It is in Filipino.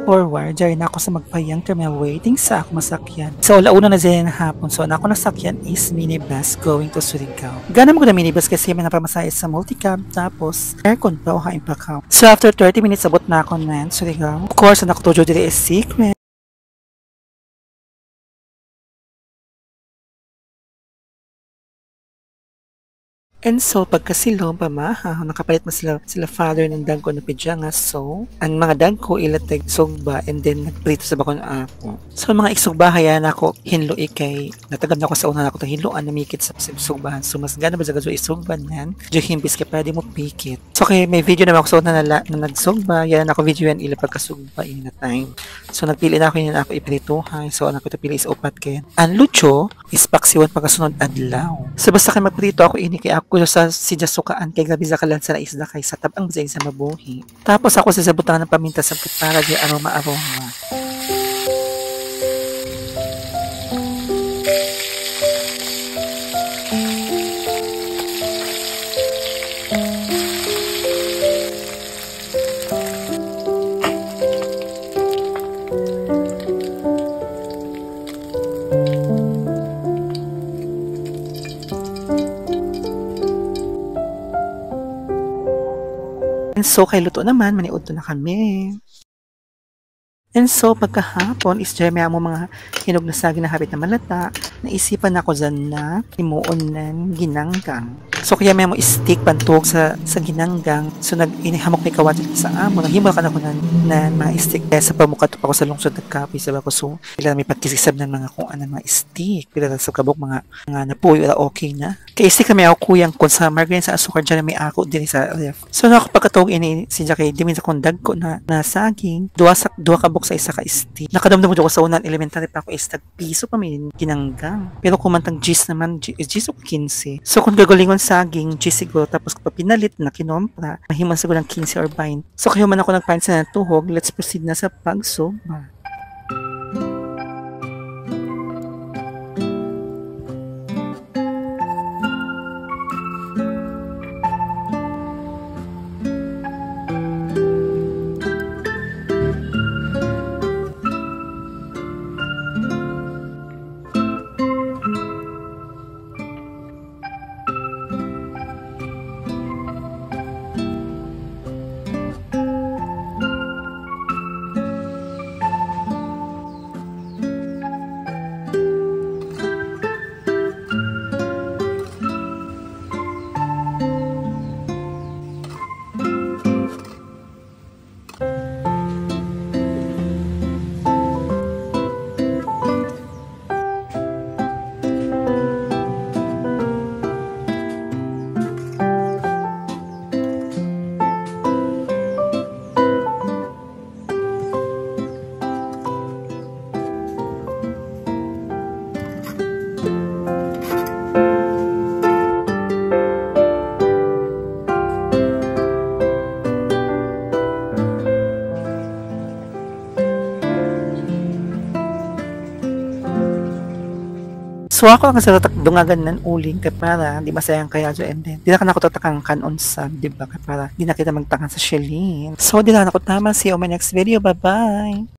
Forward, dyan na ako sa magpayang terminal waiting sa ako masakyan. So, launa na dyan ng hapon. So, ako nasakyan is minibus going to Surigao. Gana mo ko na minibus kasi may napamasaya sa multicab. Tapos, aircon pa o hain pa ka. So, after 30 minutes, abot na ako na Surigao. Of course, ang nakutujo dito is secret. And so, pagkasilong, pamaha, nakapalit mo sila father ng dagko na pijanga. So, ang mga dagko ilatag sugba and then nagprito sa bakon ako. So, mga iksugba, hayaan ako hinlo ikay. Natagad na ako sa una ako itong hinloan na mikit sa sugbahan. So, mas gana ba sa gaso isugban yan? Diyo himbis kaya pwede mo pikit. So, okay, may video naman ako sa una na nagsugba. Yan ako video yan ila pagkasugba in na time. So, nagpili na ako yun ako iprituhan. So, ang ako ito pili is upat kayo. Ang lucho is paksiwan pagkasunod adlaw. So, basta kayo magprito ako ini kay ako sa si Jasukaan kay gabi sa kalansa na isda kay sa tabang sa isa mabuhi. Tapos ako sa sabutan ng paminta sa para di aroma-aroma. And so, kay luto naman, maniud na kami. And so, pagkahapon, is dyan mo mga hinog na saging na habit na malata. Naisipan ako dyan na imuon ng ginanggang. So, kaya may mo stick pantog sa ginanggang. So, inihamok ni kawat sa amo. Naghimol ka na ko na mga stick. Kaya sa pamukat pa ako sa lungsod nagkapoy sa bako. So, pila may pagkisisab ng mga kung ano mga stick. Pila sa kabok mga napuyo na okay na. Kaya stick na may ako kuyang kung sa margarine sa asukar dyan na may ako din sa left. So, nakapagkatog ini si Jackie, dimin sa kondag ko na saging. Dua kabok sa isa ka stick. Nakadamdam ko sa unan elementary pa ako is tag-piso pa may ginanggang. Pero kumantang gis naman, gis o 15. So, kung gagalingon saging, gis siguro, tapos kapag pinalit na kinompra, mahiman siguro ng 15 or 20. So, kayo man ako nagpain sa natuhog, let's proceed na sa pagsugba. So ako ang sa dungagan ng uling kay para di masayang kaya jo and then di na ako tatakang kanon sa di ba kay para di na kita magtakan sa Shelin. So di na ako tama see you on my next video. Bye bye.